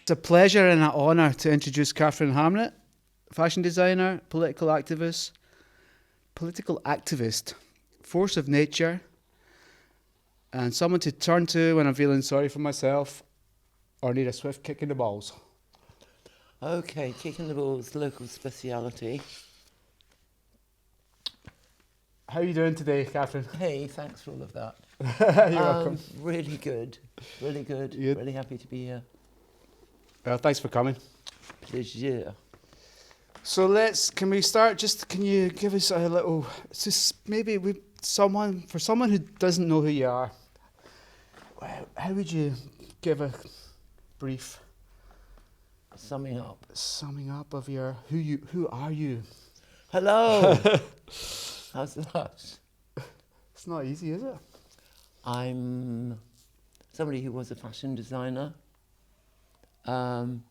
It's a pleasure and an honour to introduce Katharine Hamnett, fashion designer, political activist, force of nature, and someone to turn to when I'm feeling sorry for myself or need a swift kick in the balls. Okay, kicking the balls, local speciality. How are you doing today, Katharine? Hey, thanks for all of that. You're welcome. Really good, really good. You- Really happy to be here. Well, thanks for coming. Pleasure. So can we start? Can you give us a little, just maybe for someone who doesn't know who you are, how would you give a brief Summing up. of who are you? Hello. How's that? It's not easy, is it? I'm somebody who was a fashion designer. Went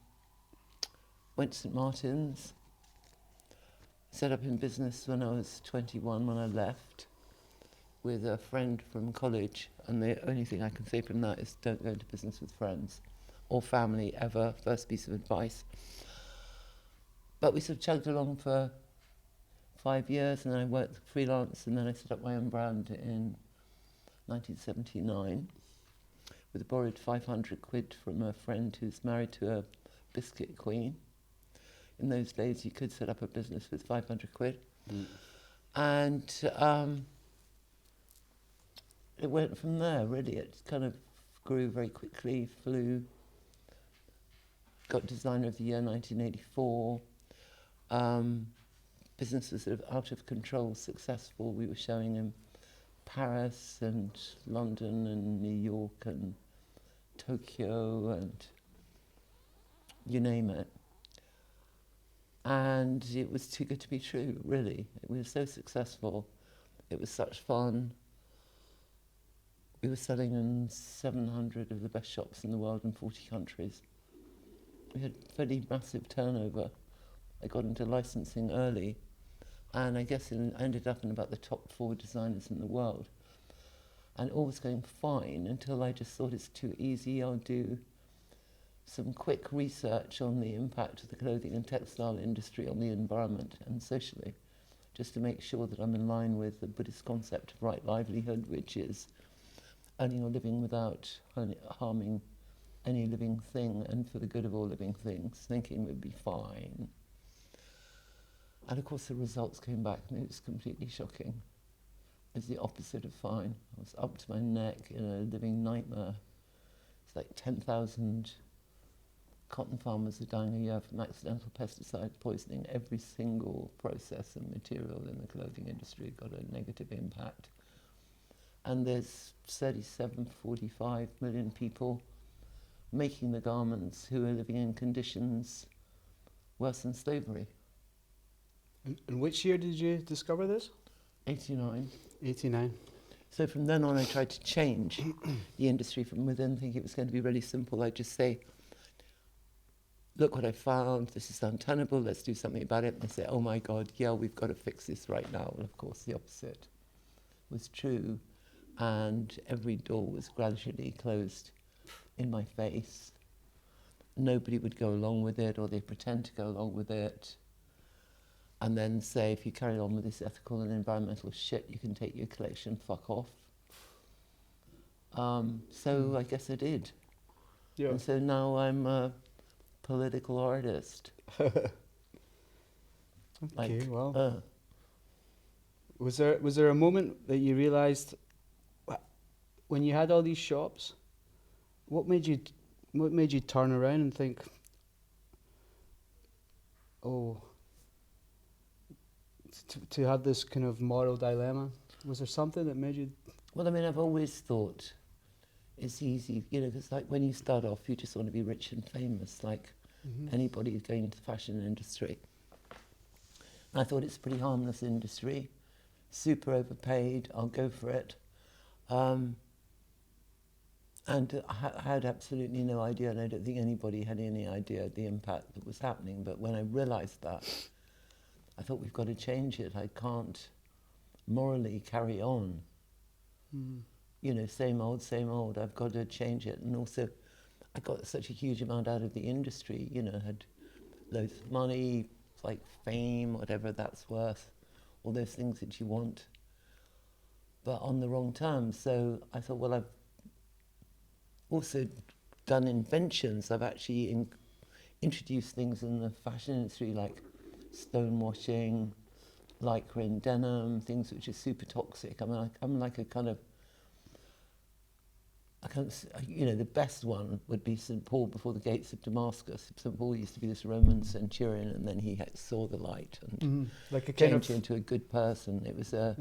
to St. Martin's. Set up in business when I was 21 when I left with a friend from college, and the only thing I can say from that is don't go into business with friends or family ever, first piece of advice. But we sort of chugged along for 5 years, and then I worked freelance, and then I set up my own brand in 1979 with a borrowed 500 quid from a friend who's married to a biscuit queen. In those days, you could set up a business with 500 quid. And it went from there, really. It kind of grew very quickly, flew. Got Designer of the Year 1984. Business was sort of out of control, successful. We were showing in Paris and London and New York and Tokyo and you name it. And it was too good to be true, really. We were so successful. It was such fun. We were selling in 700 of the best shops in the world in 40 countries. We had fairly massive turnover. I got into licensing early, and I guess I ended up in about the top 4 designers in the world. And all was going fine until I just thought it's too easy. I'll do some quick research on the impact of the clothing and textile industry on the environment and socially, just to make sure that I'm in line with the Buddhist concept of right livelihood, which is earning a living without harming any living thing and for the good of all living things, thinking we'd be fine. And of course the results came back and it was completely shocking. It was the opposite of fine. I was up to my neck in a living nightmare. It's like 10,000 cotton farmers are dying a year from accidental pesticide poisoning. Every single process and material in the clothing industry got a negative impact. And there's 45 million people making the garments who are living in conditions worse than slavery. In which year did you discover this? 89. 89. So from then on I tried to change the industry from within, thinking it was going to be really simple. I'd just say, look what I found, this is untenable, let's do something about it. And they say, oh my God, yeah, we've got to fix this right now. And of course the opposite was true. And every door was gradually closed in my face. Nobody would go along with it, or they pretend to go along with it. And then say, if you carry on with this ethical and environmental shit, you can take your collection, fuck off. So I guess I did. Yeah. And so now I'm a political artist. Okay, well. Was there a moment that you realised, when you had all these shops, what made you turn around and think, oh, to have this kind of moral dilemma? Was there something that made you? Well, I mean, I've always thought it's easy, because like when you start off, you just want to be rich and famous, like anybody who's going into the fashion industry. And I thought it's a pretty harmless industry, super overpaid, I'll go for it. And I had absolutely no idea, and I don't think anybody had any idea the impact that was happening. But when I realised that, I thought we've got to change it. I can't morally carry on. Same old, same old. I've got to change it. And also, I got such a huge amount out of the industry, you know, had loads of money, like fame, whatever that's worth, all those things that you want, but on the wrong terms. So I thought, well, I've also done inventions. I've actually introduced things in the fashion industry like stonewashing, lycra and denim, things which are super toxic. I'm like a kind of, you know, the best one would be St. Paul before the gates of Damascus. St. Paul used to be this Roman centurion, and then he saw the light and like a kind changed of into a good person. It was a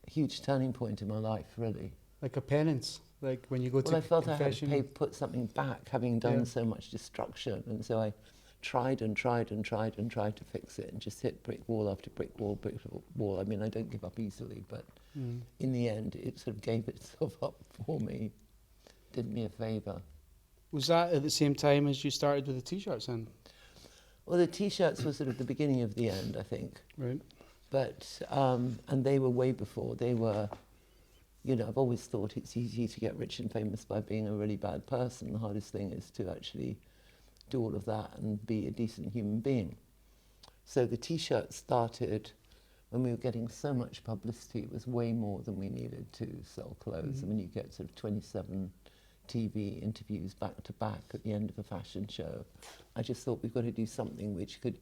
huge turning point in my life, really. like a penance, like when you go to Well, I felt confession. I had to put something back, having done so much destruction, and so I tried and tried and tried and tried to fix it, and just hit brick wall after brick wall. I mean, I don't give up easily, but in the end, it sort of gave itself up for me, did me a favour. Was that at the same time as you started with the T-shirts then? Well, the T-shirts were sort of the beginning of the end, I think. Right. But, and they were way before. They were, you know, I've always thought it's easy to get rich and famous by being a really bad person. The hardest thing is to actually do all of that and be a decent human being. So the T-shirts started when we were getting so much publicity. It was way more than we needed to sell clothes. I mean, you get sort of 27 TV interviews back to back at the end of a fashion show. I just thought we've got to do something which could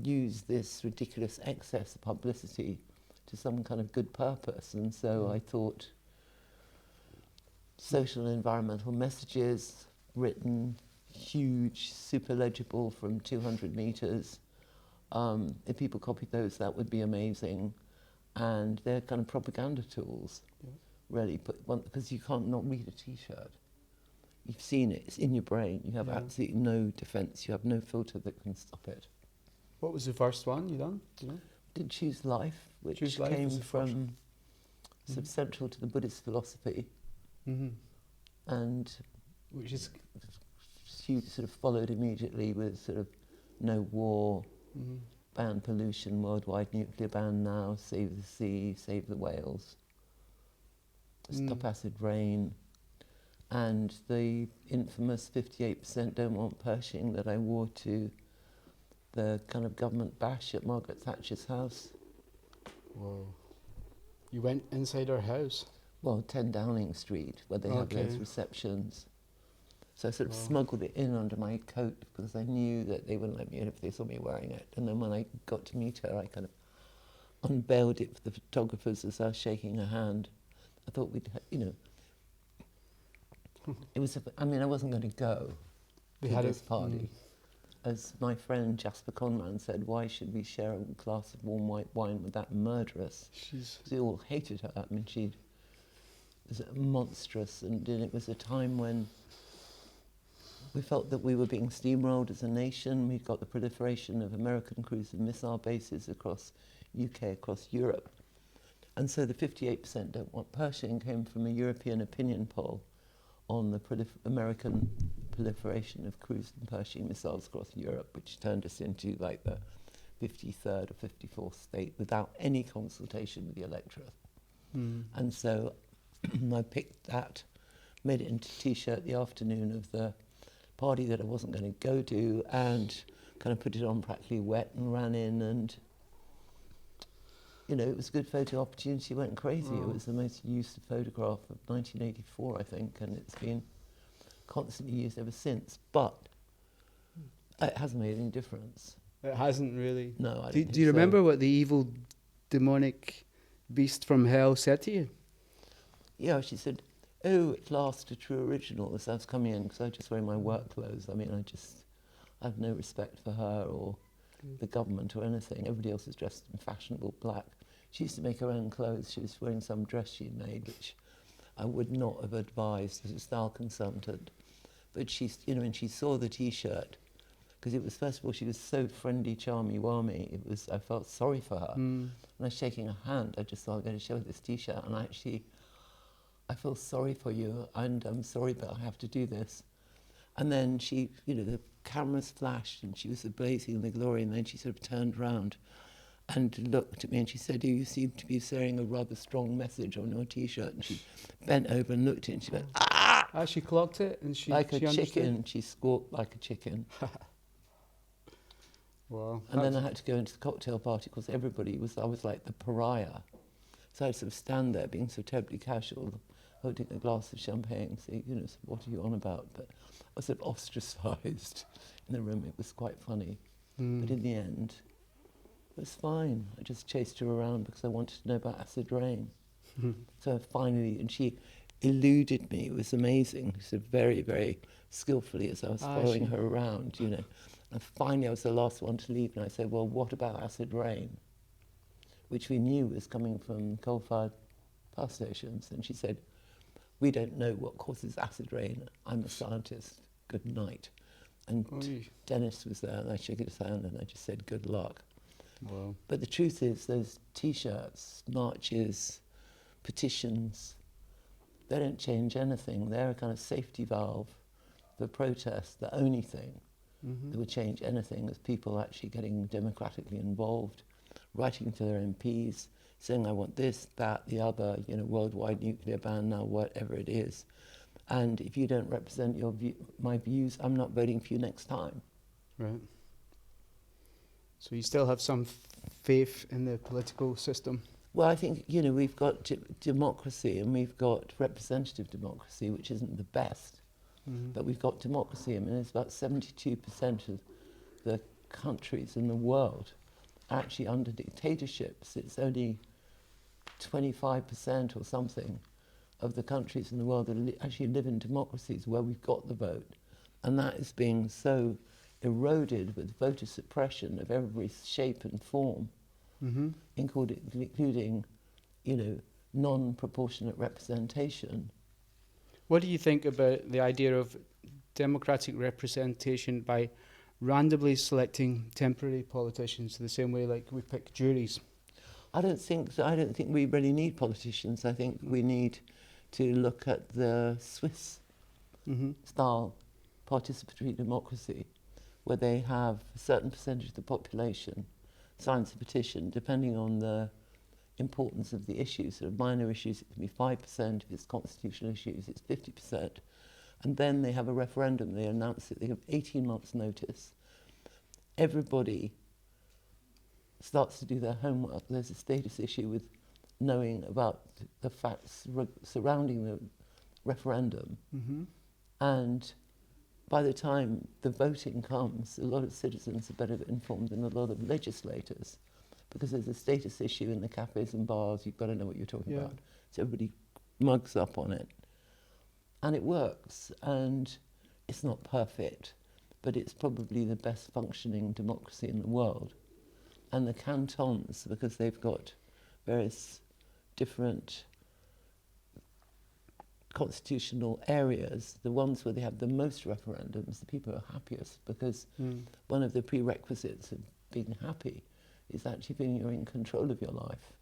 use this ridiculous excess of publicity to some kind of good purpose. And so I thought social and environmental messages, written, huge, super legible from 200 meters. If people copied those, that would be amazing. And they're kind of propaganda tools, really, because you can't not read a T-shirt. You've seen it, it's in your brain. You have absolutely no defense. You have no filter that can stop it. What was the first one you done? Do you know? Did Choose Life, which Choose Life came was the from sort of central to the Buddhist philosophy, and Which is she sort of followed immediately with sort of no war, ban pollution, worldwide nuclear ban now, save the sea, save the whales, stop acid rain, and the infamous 58% don't want Pershing that I wore to the kind of government bash at Margaret Thatcher's house. Whoa. You went inside her house? Well, 10 Downing Street, where they have those receptions. So I sort of smuggled it in under my coat because I knew that they wouldn't let me in if they saw me wearing it. And then when I got to meet her, I kind of unveiled it for the photographers as I was shaking her hand. I thought we'd, you know, it was, I mean, I wasn't going to go to this party. As my friend Jasper Conran said, why should we share a glass of warm white wine with that murderess? They all hated her. I mean, she was monstrous, and it was a time when we felt that we were being steamrolled as a nation. We'd got the proliferation of American cruise and missile bases across UK, across Europe. And so the 58% don't want Pershing came from a European opinion poll on the American proliferation of cruise and Pershing missiles across Europe, which turned us into like the 53rd or 54th state without any consultation with the electorate. And so I picked that, made it into a T-shirt the afternoon of the party that I wasn't going to go to, and kind of put it on practically wet and ran in, and you know, it was a good photo opportunity, went crazy. It was the most used photograph of 1984, I think, and it's been constantly used ever since, but it hasn't made any difference. It hasn't really. No, I don't Do think you so. remember what the evil demonic beast from hell said to you? Yeah, she said, oh, at last a true original, as I was coming in, because I was just wearing my work clothes. I mean, I have no respect for her or the government or anything. Everybody else is dressed in fashionable black. She used to make her own clothes. She was wearing some dress she'd made, which I would not have advised as a style consultant. But she, you know, when she saw the T-shirt, because it was, first of all, she was so friendly, charmy, warmy. It was, I felt sorry for her. And I was shaking her hand. I just thought, I'm going to show her this T-shirt. And I feel sorry for you, and I'm sorry, but I have to do this. And then she, you know, the cameras flashed, and she was blazing in the glory, and then she sort of turned round and looked at me, and she said, you seem to be saying a rather strong message on your T-shirt. And she bent over and looked at it, and she went, ah! She clocked it and she Like a she understood? chicken, she squawked like a chicken. Wow. And then I had to go into the cocktail party because I was like the pariah. So I'd sort of stand there being so terribly casual, holding a glass of champagne, saying, what are you on about? But I was sort of ostracised in the room. It was quite funny. But in the end, it was fine. I just chased her around because I wanted to know about acid rain. So finally, and she eluded me. It was amazing. She said very, very skillfully as I was following her around, And finally I was the last one to leave, and I said, well, what about acid rain? Which we knew was coming from coal-fired power stations. And she said, we don't know what causes acid rain. I'm a scientist. Good night. And Dennis was there, and I shook his hand, and I just said, good luck. Wow. But the truth is, those T-shirts, marches, petitions, they don't change anything. They're a kind of safety valve for protest. The only thing that would change anything is people actually getting democratically involved, writing to their MPs, saying, I want this, that, the other, worldwide nuclear ban now, whatever it is. And if you don't represent my views, I'm not voting for you next time. Right. So you still have some faith in the political system? Well, I think, we've got democracy and we've got representative democracy, which isn't the best, but we've got democracy. I mean, it's about 72% of the countries in the world are actually under dictatorships. It's only 25% or something of the countries in the world that actually live in democracies where we've got the vote. And that is being so eroded with voter suppression of every shape and form, including, non-proportionate representation. What do you think about the idea of democratic representation by randomly selecting temporary politicians the same way like we pick juries? I don't think we really need politicians. I think we need to look at the Swiss style participatory democracy, where they have a certain percentage of the population signs a petition, depending on the importance of the issues. Sort of minor issues, it can be 5%. If it's constitutional issues, it's 50%. And then they have a referendum. They announce it. They have 18 months' notice. Everybody starts to do their homework. There's a status issue with knowing about the facts surrounding the referendum. And by the time the voting comes, a lot of citizens are better informed than a lot of legislators, because there's a status issue in the cafes and bars. You've got to know what you're talking about. So everybody mugs up on it. And it works. And it's not perfect, but it's probably the best functioning democracy in the world. And the cantons, because they've got various different constitutional areas, the ones where they have the most referendums, the people are happiest, because one of the prerequisites of being happy is actually feeling you're in control of your life.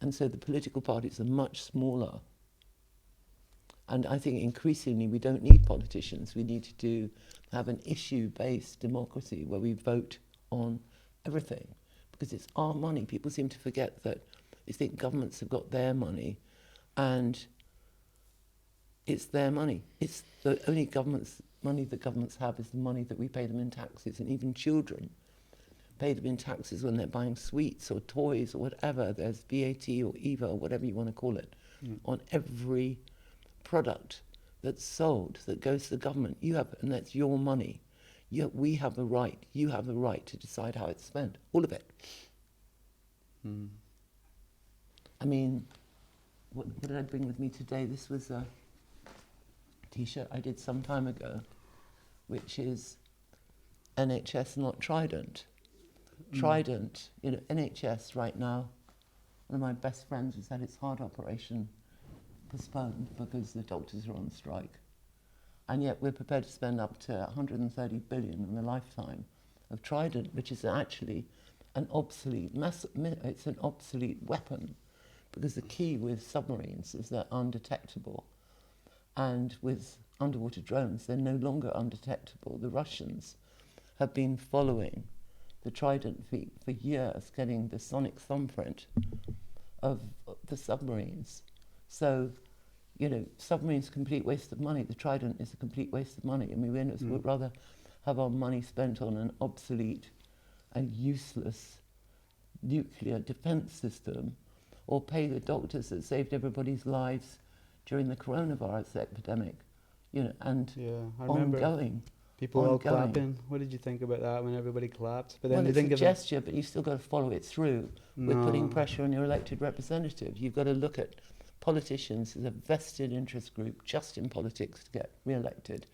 And so the political parties are much smaller. And I think increasingly we don't need politicians. We need to have an issue-based democracy where we vote on everything, because it's our money. People seem to forget that. They think governments have got their money, and it's their money. It's the only money that governments have is the money that we pay them in taxes, and even children pay them in taxes when they're buying sweets or toys or whatever. There's VAT or EVA or whatever you want to call it on every product that's sold that goes to the government. And that's your money. We have the right. You have the right to decide how it's spent. All of it. I mean, what did I bring with me today? This was a T-shirt I did some time ago, which is NHS, not Trident. Trident, NHS right now, one of my best friends has had his heart operation postponed because the doctors are on strike. And yet we're prepared to spend up to 130 billion in the lifetime of Trident, which is actually an obsolete, it's an obsolete weapon, because the key with submarines is they're undetectable. And with underwater drones, they're no longer undetectable. The Russians have been following the Trident fleet for years, getting the sonic thumbprint of the submarines. So You know, submarines a complete waste of money. The Trident is a complete waste of money, and we would rather have our money spent on an obsolete and useless nuclear defense system, or pay the doctors that saved everybody's lives during the coronavirus epidemic, you know, and Yeah, I remember ongoing. people all ongoing. clapping. What did you think about that when everybody clapped? But then Well, they it's didn't a give them. gesture, but you've still got to follow it through with putting pressure on your elected representative. You've got to look at politicians as a vested interest group just in politics to get re-elected,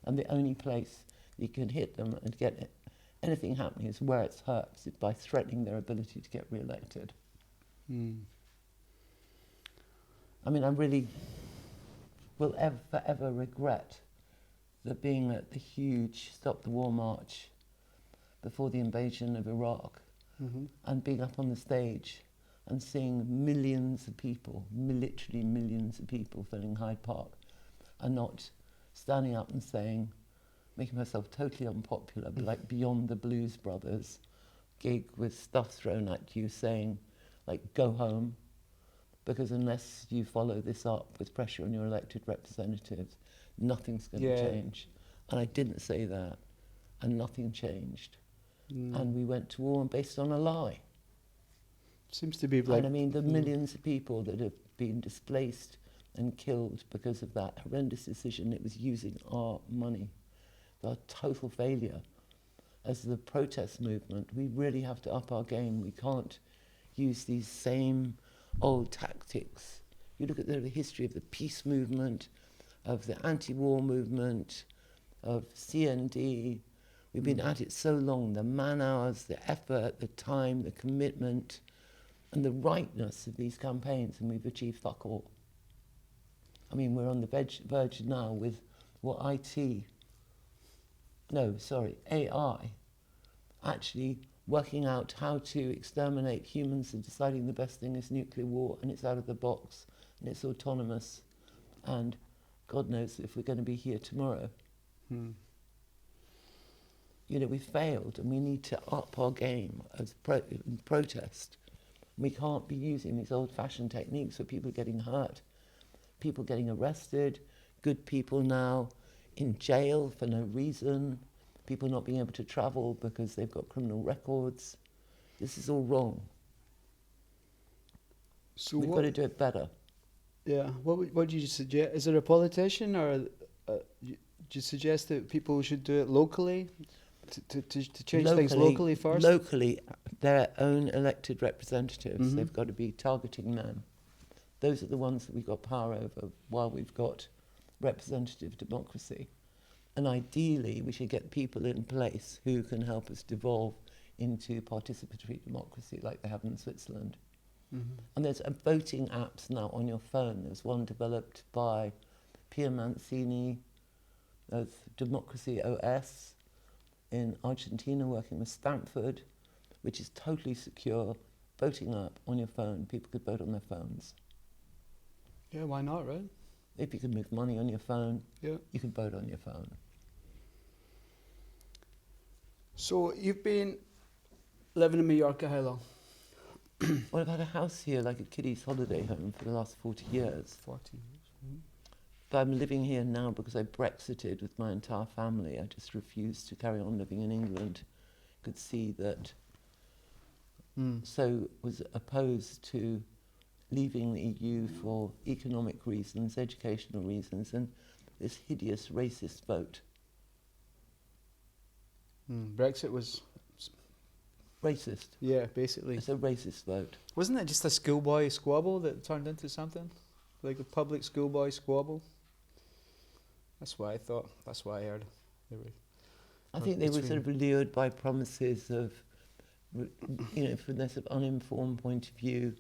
and the only place you can hit them and get anything happening is where it's hurt, is by threatening their ability to get re-elected. I mean, I really will forever regret that being at the huge Stop the War march before the invasion of Iraq and being up on the stage and seeing millions of people, literally millions of people filling Hyde Park, and not standing up and saying, making myself totally unpopular, but like Beyond the Blues Brothers gig with stuff thrown at you saying, like, go home, because unless you follow this up with pressure on your elected representatives, nothing's going to change. And I didn't say that, and nothing changed. And we went to war based on a lie. Seems to be like. And I mean, the millions of people that have been displaced and killed because of that horrendous decision, it was using our money. Our total failure as the protest movement. We really have to up our game. We can't use these same old tactics. You look at the history of the peace movement, of the anti-war movement, of CND. We've been at it so long. The man-hours, the effort, the time, the commitment, and the rightness of these campaigns, and we've achieved fuck all. I mean, we're on the verge now with what AI, actually working out how to exterminate humans and deciding the best thing is nuclear war, and it's out of the box, and it's autonomous, and God knows if we're going to be here tomorrow. You know, we failed, and we need to up our game as protest. We can't be using these old-fashioned techniques where people are getting hurt, people getting arrested, good people now in jail for no reason, people not being able to travel because they've got criminal records. This is all wrong. So we've got to do it better. Yeah. What do you suggest? Is there a politician, or do you suggest that people should do it locally, to change things locally first? Locally, their own elected representatives. They've got to be targeting them. Those are the ones that we've got power over while we've got representative democracy. And ideally, we should get people in place who can help us devolve into participatory democracy like they have in Switzerland. And there's voting apps now on your phone. There's one developed by Pia Mancini of Democracy OS in Argentina, working with Stanford, which is totally secure. Voting app on your phone. People could vote on their phones. Yeah, why not, right? If you can move money on your phone, you can vote on your phone. So you've been living in Mallorca how long? Well, I've had a house here, like a kiddie's holiday home, for the last 40 years. 40 years. But I'm living here now because I Brexited with my entire family. I just refused to carry on living in England. Could see that. So was opposed to leaving the EU for economic reasons, educational reasons, and this hideous racist vote. Brexit was Racist. Yeah, basically. It's a racist vote. Wasn't it just a schoolboy squabble that turned into something? Like a public schoolboy squabble? That's what I thought. That's what I heard. I think they were sort of lured by promises of, you know, from this sort of uninformed point of view,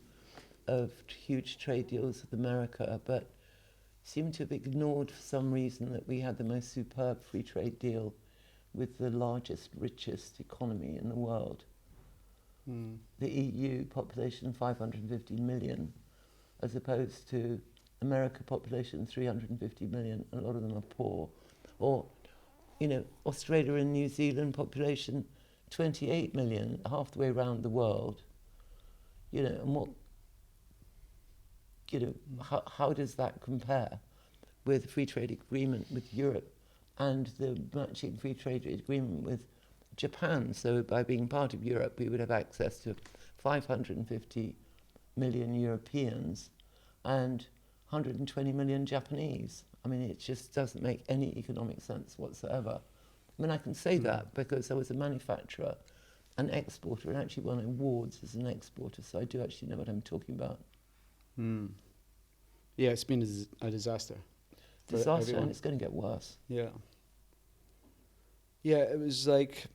of huge trade deals with America, but seemed to have ignored for some reason that we had the most superb free trade deal with the largest, richest economy in the world. The EU population 550 million, as opposed to America population 350 million. A lot of them are poor. Or, you know, Australia and New Zealand population 28 million, half the way around the world. You know, and how does that compare with the free trade agreement with Europe and the matching free trade agreement with Japan? So by being part of Europe, we would have access to 550 million Europeans and 120 million Japanese. I mean, it just doesn't make any economic sense whatsoever. I mean, I can say that because I was a manufacturer, an exporter, and actually won awards as an exporter, so I do actually know what I'm talking about. Yeah, it's been a disaster. Disaster, and it's going to get worse. Yeah. Yeah, it was like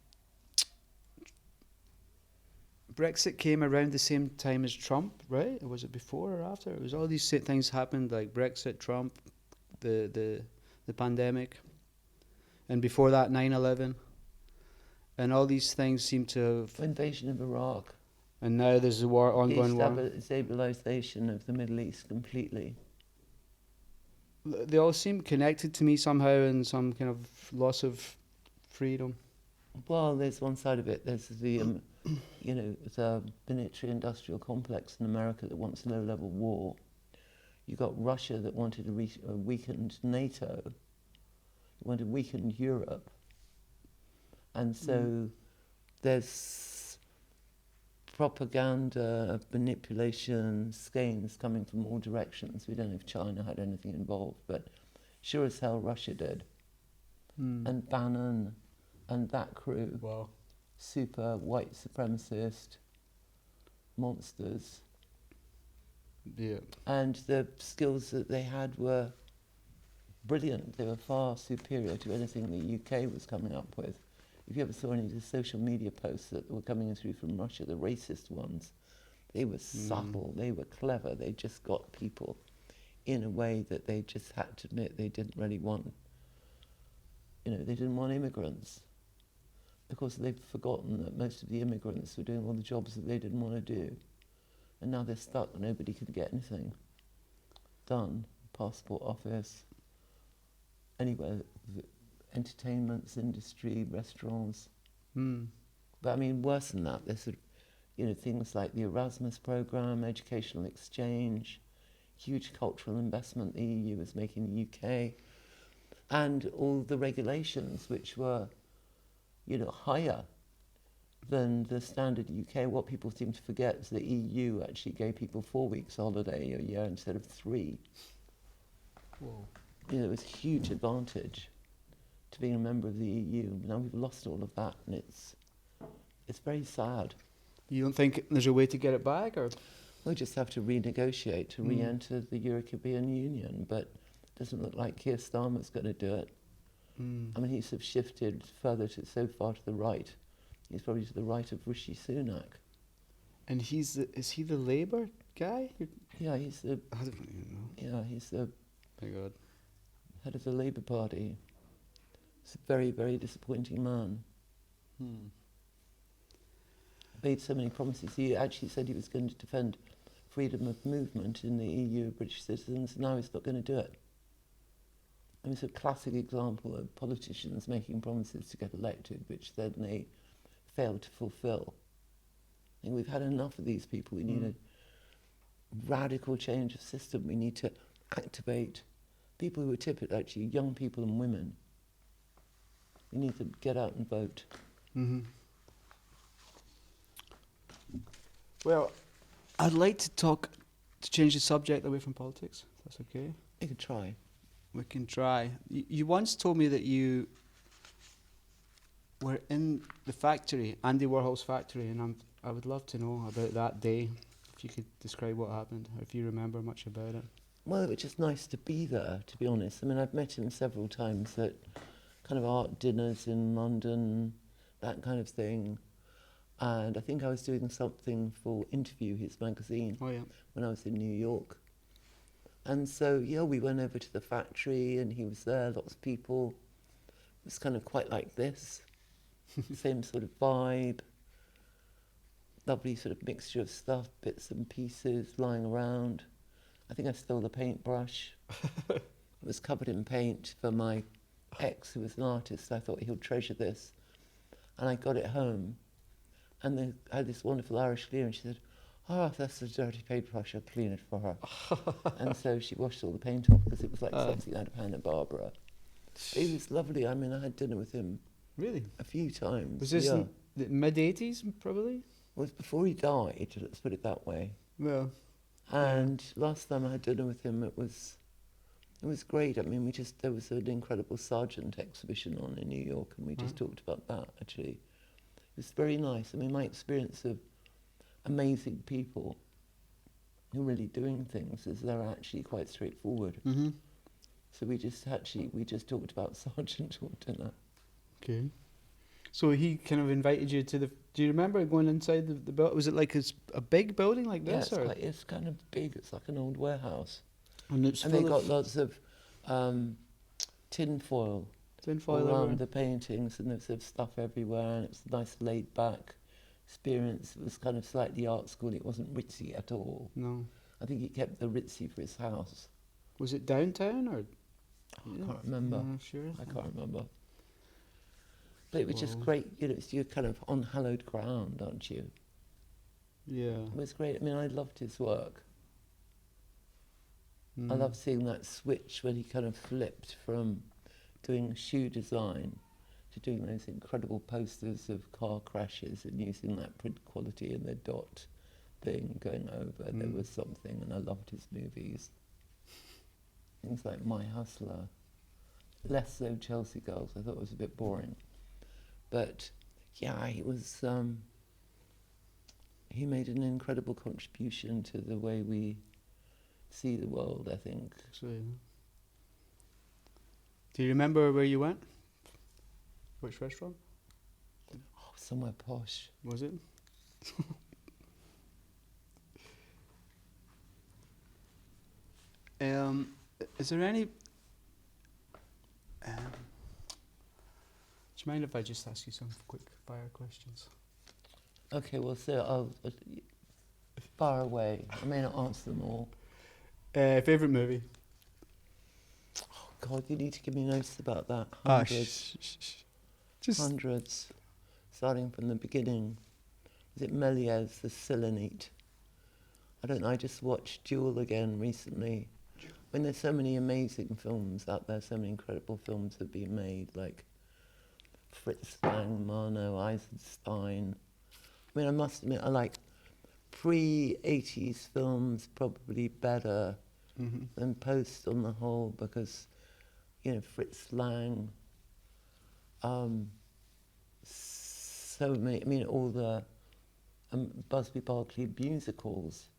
Brexit came around the same time as Trump, right? Or was it before or after? It was all these things happened, like Brexit, Trump, the pandemic, and before that 9/11, and all these things seem to have. Invasion of Iraq. And now there's a war, ongoing war. Destabilization of the Middle East completely. They all seem connected to me somehow, in some kind of loss of freedom. Well, there's one side of it. There's the, the military-industrial complex in America that wants a low-level war. You got Russia that wanted a weakened NATO, wanted weakened Europe, and so there's propaganda, manipulation, schemes coming from all directions. We don't know if China had anything involved, but sure as hell Russia did. And Bannon and that crew, Wow. super white supremacist monsters. Yeah. And the skills that they had were brilliant. They were far superior to anything the UK was coming up with. If you ever saw any of the social media posts that were coming through from Russia, the racist ones, they were subtle, they were clever, they just got people in a way that they just had to admit they didn't really want, they didn't want immigrants, because they'd forgotten that most of the immigrants were doing all the jobs that they didn't want to do. And now they're stuck, nobody can get anything done. Passport office, anywhere, entertainments industry, restaurants. But I mean, worse than that, there's things like the Erasmus program, educational exchange, huge cultural investment the EU was making in the UK, and all the regulations which were, higher than the standard UK. What people seem to forget is the EU actually gave people 4 weeks holiday a year instead of 3. Whoa. It was a huge advantage to being a member of the EU. Now we've lost all of that, and it's very sad. You don't think there's a way to get it back, or? We'll just have to renegotiate to re-enter the European Union, but it doesn't look like Keir Starmer's going to do it. I mean, he's sort of shifted further so far to the right. He's probably to the right of Rishi Sunak. And is he the Labour guy? Yeah, he's the. I don't even know. Yeah, he's the. My God. Head of the Labour Party. He's a very, very disappointing man. Made so many promises. He actually said he was going to defend freedom of movement in the EU, British citizens. Now he's not going to do it. I mean, it's a classic example of politicians making promises to get elected, which then they fail to fulfil. I think we've had enough of these people. We need a radical change of system. We need to activate people who are typically actually young people and women. We need to get out and vote. Well, I'd like to change the subject away from politics, if that's okay. We could try. We can try. You once told me that you were in the factory, Andy Warhol's factory, and I would love to know about that day, if you could describe what happened, or if you remember much about it. Well, it was just nice to be there, to be honest. I mean, I've met him several times at kind of art dinners in London, that kind of thing. And I think I was doing something for Interview, his magazine, when I was in New York. And so, we went over to the factory and he was there, lots of people. It was kind of quite like this, same sort of vibe, lovely sort of mixture of stuff, bits and pieces lying around. I think I stole the paintbrush. It was covered in paint for my ex, who was an artist. I thought he'll treasure this. And I got it home. And I had this wonderful Irish lady, and she said, oh, that's the dirty paintbrush, I'll clean it for her. And so she washed all the paint off because it was like something out of Hannah Barbara. He was lovely. I mean, I had dinner with him Really? a few times. Was this yeah. in the mid-80s, probably? It was before he died, let's put it that way. Well, And last time I had dinner with him, it was great. I mean, there was an incredible Sargent exhibition on in New York, and we just talked about that, actually. It was very nice. I mean, my experience of amazing people who are really doing things is they're actually quite straightforward. mm-hmm. So we just talked about Sargent all dinner. Okay. So he kind of invited you to the... Do you remember going inside the building? Was it like a big building like this? Yeah, or? it's kind of big. It's like an old warehouse. And it's And they full got of lots of tin foil tinfoil around everywhere. the paintings, and there's stuff everywhere, and it's a nice laid back experience. It was kind of slightly art school. It wasn't ritzy at all. No. I think he kept the ritzy for his house. Was it downtown or? I can't remember. No, sure. I can't remember. But it was just Wow. great. You know, you're kind of on hallowed ground, aren't you? Yeah. It was great. I mean, I loved his work. I Mm. loved seeing that switch when he kind of flipped from doing shoe design to doing those incredible posters of car crashes and using that print quality and the dot thing going over. There was something, and I loved his movies. Things like My Hustler. Less so Chelsea Girls. I thought it was a bit boring. But yeah, he was. He made an incredible contribution to the way we see the world, I think. So, yeah. Do you remember where you went? Which restaurant Oh, somewhere posh. was it? Is there any? Do you mind if I just ask you some quick fire questions? Okay, well, so I'll far away. I may not answer them all. Favorite movie? Oh God, you need to give me notice about that. Ah, Hundreds, hundreds, starting from the beginning. Is it Méliès, The Silenite? I don't know. I just watched Duel again recently. I mean, there's so many amazing films out there. So many incredible films that have been made, like Fritz Lang, Mano, Eisenstein. I mean, I must admit, I like pre-80s films probably better than post on the whole, because, you know, Fritz Lang, so many, I mean, all the Busby Berkeley musicals,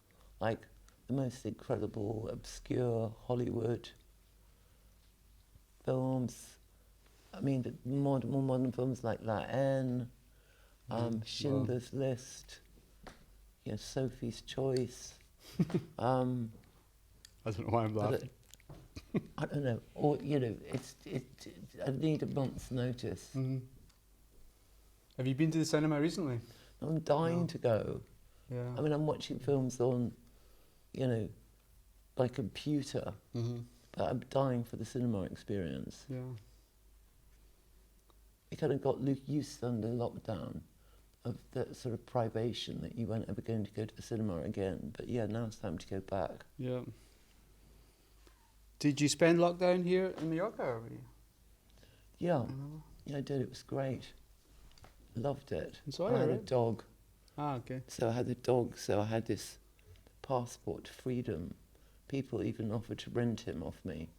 like the most incredible, obscure Hollywood films. I mean, the more modern films like La Haine, Schindler's List, you know, Sophie's Choice. I don't know why I'm laughing. I don't know, or you know, I need a month's notice. Have you been to the cinema recently? I'm dying to go. Yeah. I mean, I'm watching films on, you know, by computer, but I'm dying for the cinema experience. Yeah. We kind of got used under lockdown of that sort of privation that you weren't ever going to go to the cinema again. But yeah, now it's time to go back. Yeah. Did you spend lockdown here in Mallorca? Or were you? Yeah, yeah, I did. It was great. Loved it. So I had a dog. Ah, okay. So I had the dog, so I had this passport to freedom. People even offered to rent him off me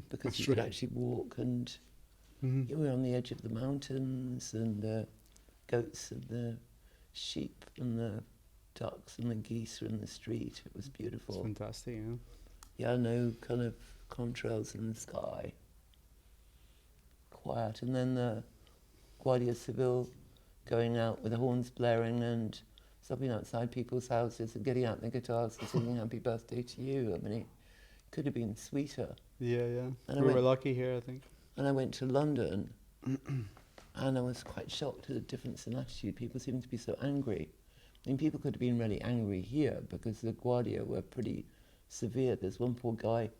because you could actually walk, and you were on the edge of the mountains, and the goats and the sheep and the ducks and the geese were in the street. It was beautiful. It's fantastic, yeah. Yeah, no kind of contrails in the sky. Quiet. And then the Guardia Civil going out with the horns blaring and stopping outside people's houses and getting out their guitars and singing happy birthday to you. I mean, it could have been sweeter. Yeah, yeah. And We were lucky here, I think. And I went to London and I was quite shocked at the difference in attitude. People seemed to be so angry. I mean, people could have been really angry here because the Guardia were pretty severe. There's one poor guy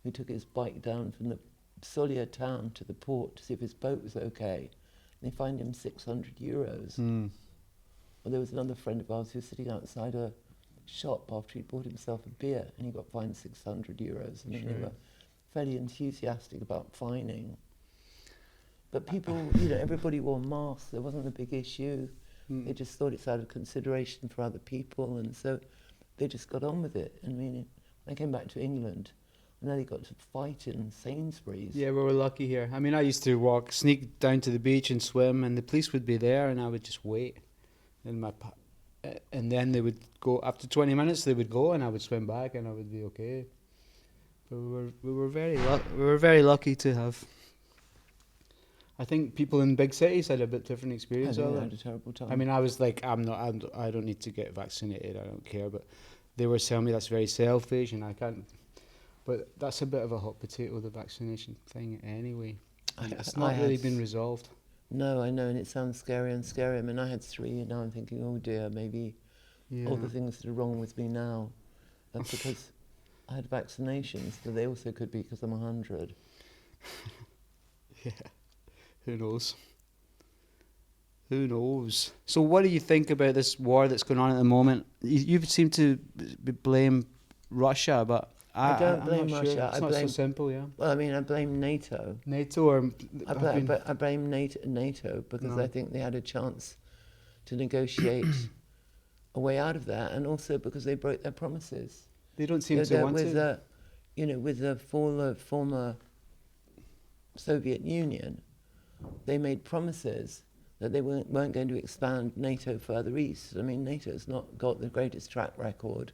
who took his bike down from the Solier town to the port to see if his boat was okay. And they fined him €600. Or there was another friend of ours who was sitting outside a shop after he'd bought himself a beer and he got fined €600. I mean, they Sure. were fairly enthusiastic about fining. But people, everybody wore masks. There wasn't a big issue. They just thought it's out of consideration for other people, and so they just got on with it. I mean, when I came back to England, I nearly got to fight in Sainsbury's. Yeah, we were lucky here. I mean, I used to sneak down to the beach and swim, and the police would be there, and I would just wait. And then they would go, after 20 minutes, they would go, and I would swim back, and I would be okay. But we were very lucky to have. I think people in big cities had a bit different experience I of had it. a terrible time. I mean, I was like, I don't need to get vaccinated, I don't care. But they were telling me that's very selfish, and I can't. But that's a bit of a hot potato, the vaccination thing, anyway. And it's not really been resolved. No, I know, and it sounds scary and scary. I mean, I had 3, and now I'm thinking, oh dear, maybe all the things that are wrong with me now are because I had vaccinations, but they also could be because I'm 100. Yeah. Who knows? Who knows? So what do you think about this war that's going on at the moment? You seem to blame Russia, but I don't I'm blame not sure. Russia. It's I not blame, so simple, yeah. well, I mean, I blame NATO. NATO or... I blame NATO because I think they had a chance to negotiate a way out of that, and also because they broke their promises. They don't seem to want to. With the fall of former Soviet Union, they made promises that they weren't going to expand NATO further east. I mean, NATO's not got the greatest track record,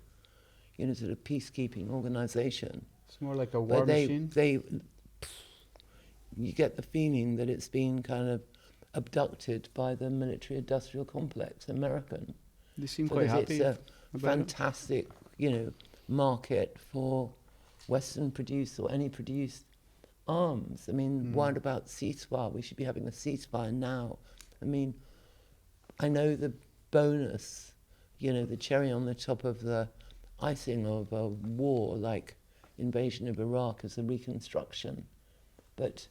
sort of peacekeeping organisation. It's more like a war machine. You get the feeling that it's been kind of abducted by the military-industrial complex, American. They seem quite happy it's a fantastic, market for Western-produced or any produced arms. I mean, what about ceasefire? We should be having a ceasefire now. I mean, I know the bonus, the cherry on the top of the icing of a war like invasion of Iraq is a reconstruction, but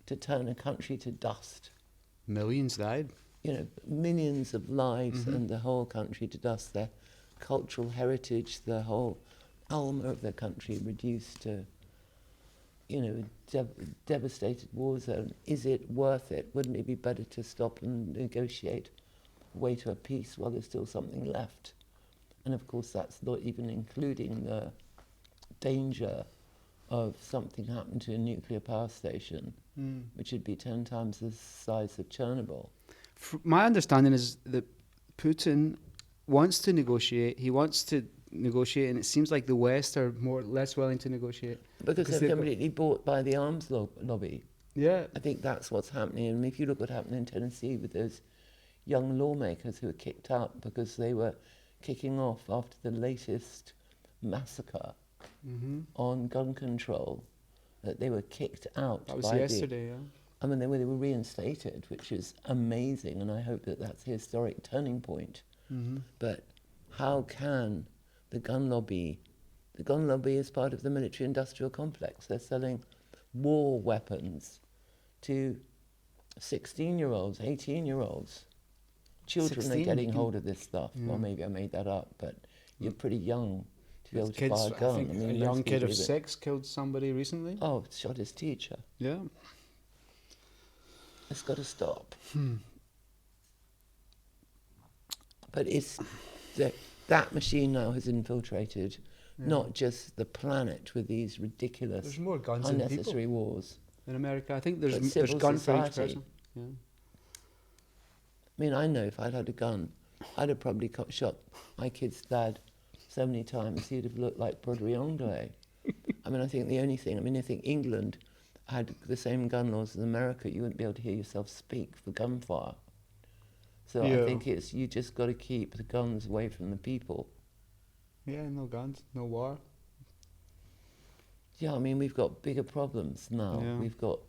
to turn a country to dust. Millions died. Millions of lives and the whole country to dust, their cultural heritage, the whole alma of the country reduced to, devastated war zone. Is it worth it? Wouldn't it be better to stop and negotiate a way to a peace while there's still something left? And of course, that's not even including the danger of something happening to a nuclear power station, which would be 10 times the size of Chernobyl. My understanding is that Putin wants to negotiate. He wants to negotiate, and it seems like the West are less willing to negotiate. Because they're completely bought by the arms lobby. Yeah. I think that's what's happening. And if you look what happened in Tennessee with those young lawmakers who were kicked out because they were kicking off after the latest massacre on gun control, that they were kicked out. That was yesterday, yeah. I mean, they were reinstated, which is amazing, and I hope that that's a historic turning point. But how can the gun lobby is part of the military-industrial complex. They're selling war weapons to 16-year-olds, 18-year-olds. Children 16? are getting hold of this stuff. Well, maybe I made that up, but you're pretty young to be able to buy a gun. I think a young kid of 6 killed somebody recently. Oh, shot his teacher. Yeah. It's got to stop. But it's that machine now has infiltrated not just the planet with these ridiculous, there's more guns unnecessary wars. In America, I think there's civil gun for each society. person. Yeah. I mean, I know if I'd had a gun, I'd have probably shot my kid's dad so many times he'd have looked like Broderick Anglais. I mean, I think I think England had the same gun laws as America. You wouldn't be able to hear yourself speak for gunfire. So I think you just got to keep the guns away from the people. Yeah, no guns, no war. Yeah, I mean, we've got bigger problems now. Yeah. We've got,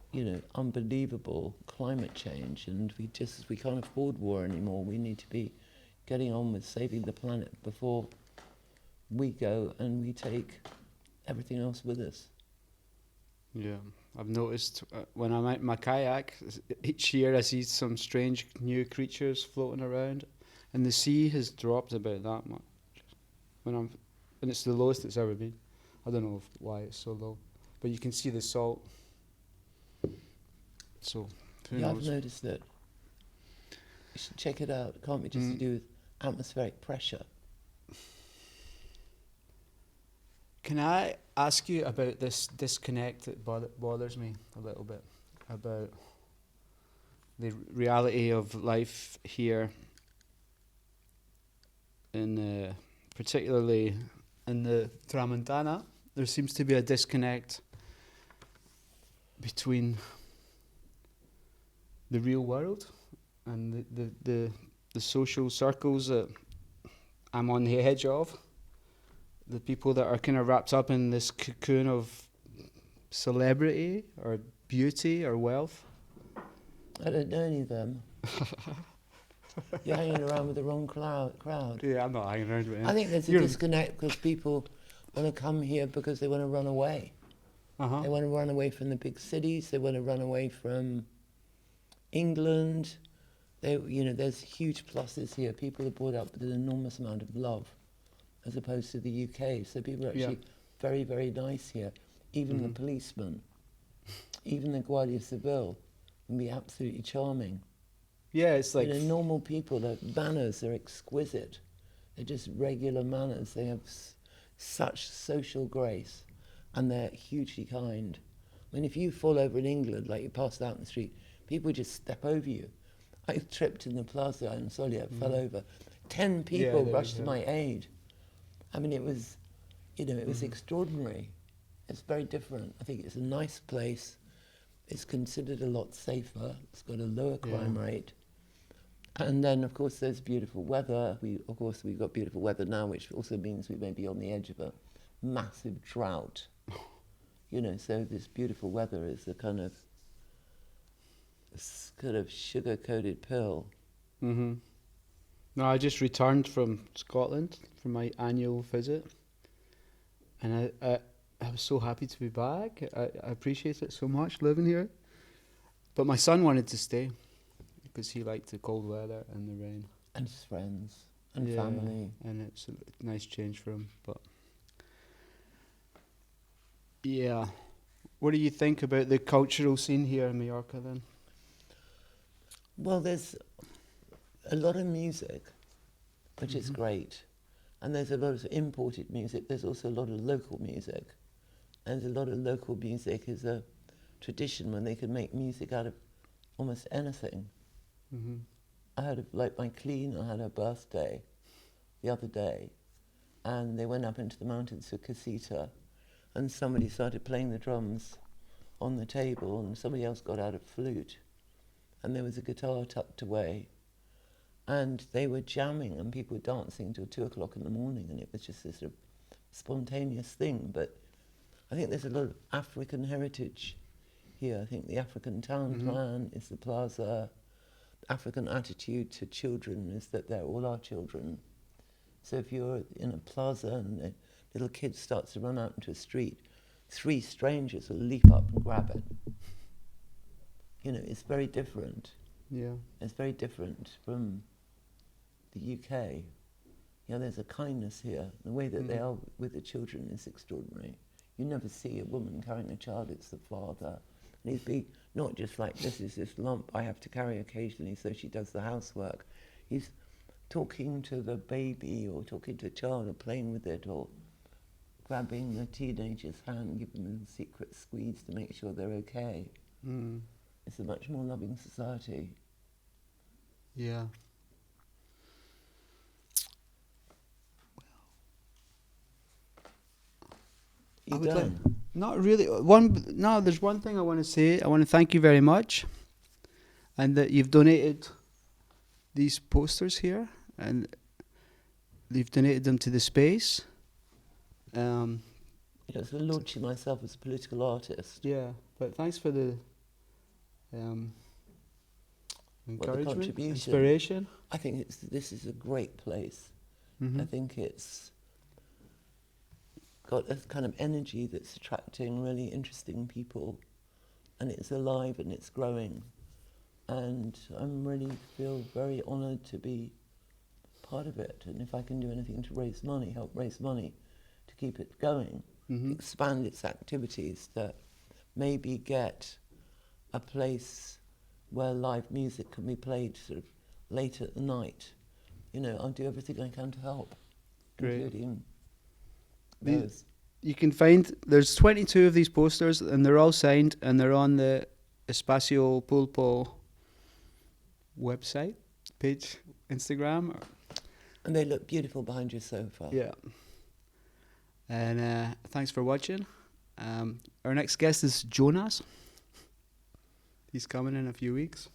unbelievable climate change, and we can't afford war anymore. We need to be getting on with saving the planet before we go and we take everything else with us. Yeah, I've noticed when I'm out in my kayak, each year I see some strange new creatures floating around, And the sea has dropped about that much. And it's the lowest it's ever been. I don't know why it's so low, but you can see the salt. So, who Yeah, knows? I've noticed that. You should check it out. It can't be just to do with atmospheric pressure. Can I ask you about this disconnect that bothers me a little bit, about the reality of life here, particularly in the Tramontana? There seems to be a disconnect between the real world and the social circles that I'm on the edge of. The people that are kind of wrapped up in this cocoon of celebrity or beauty or wealth. I don't know any of them. You're hanging around with the wrong crowd. Yeah, I'm not hanging around with him. I think there's a disconnect because people want to come here because they want to run away. Uh-huh. They want to run away from the big cities. They want to run away from England. There's huge pluses here. People are brought up with an enormous amount of love, as opposed to the UK. So people are actually very, very nice here. Even the policemen, even the Guardia Civil can be absolutely charming. Yeah, it's like... normal people, their manners are exquisite. They're just regular manners. They have such social grace, and they're hugely kind. I mean, if you fall over in England, like you passed out in the street, people just step over you. I tripped in the plaza in Solia, fell over. 10 people rushed to my aid. I mean, it was, it was extraordinary. It's very different. I think it's a nice place. It's considered a lot safer. It's got a lower crime rate. And then, of course, there's beautiful weather. We've got beautiful weather now, which also means we may be on the edge of a massive drought. So this beautiful weather is a kind of sugar-coated pill. Mm-hmm. No, I just returned from Scotland for my annual visit, and I was so happy to be back. I appreciate it so much living here. But my son wanted to stay because he liked the cold weather and the rain. And his friends and family. And it's a nice change for him. But yeah, what do you think about the cultural scene here in Mallorca then? Well, there's a lot of music, which is great. And there's a lot of imported music. There's also a lot of local music. And a lot of local music is a tradition when they can make music out of almost anything. Mm-hmm. I heard of, like, my cleaner had her birthday the other day, and they went up into the mountains for Casita, and somebody started playing the drums on the table, and somebody else got out a flute, and there was a guitar tucked away, and they were jamming, and people were dancing till 2 o'clock in the morning, and it was just this sort of spontaneous thing. But I think there's a lot of African heritage here. I think the African town plan is the plaza. African attitude to children is that they're all our children. So if you're in a plaza and a little kid starts to run out into a street, 3 strangers will leap up and grab it. It's very different. Yeah. It's very different from the UK. There's a kindness here. The way that they are with the children is extraordinary. You never see a woman carrying a child, it's the father. And he's big, not just like, this is this lump I have to carry occasionally, so she does the housework. He's talking to the baby or talking to a child or playing with it or grabbing the teenager's hand, giving them a secret squeeze to make sure they're okay. Mm. It's a much more loving society. Yeah. You done? Not really. There's one thing I want to say. I want to thank you very much, and that you've donated these posters here, and you've donated them to the space. It's launching myself as a political artist. Yeah, but thanks for the encouragement, contribution. inspiration. I think this is a great place. Mm-hmm. I think it's got a kind of energy that's attracting really interesting people, and it's alive and it's growing, and I really feel very honoured to be part of it. And if I can do anything to raise money, help raise money to keep it going, expand its activities, that maybe get a place where live music can be played sort of late at the night. You know, I'll do everything I can to help, Great. including The- those. You can find, there's 22 of these posters, and they're all signed, and they're on the Espacio Pulpo website, page, Instagram. And they look beautiful behind your sofa. Yeah. And thanks for watching. Our next guest is Jonas. He's coming in a few weeks.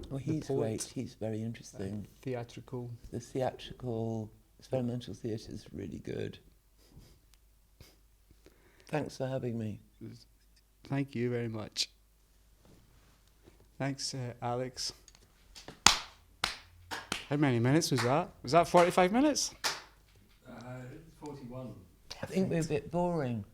Well, The he's poet. great. He's very interesting. Theatrical. The theatrical experimental theatre is really good. Thanks for having me. Thank you very much. Thanks, Alex. How many minutes was that? Was that 45 minutes? 41. I think we're a bit boring.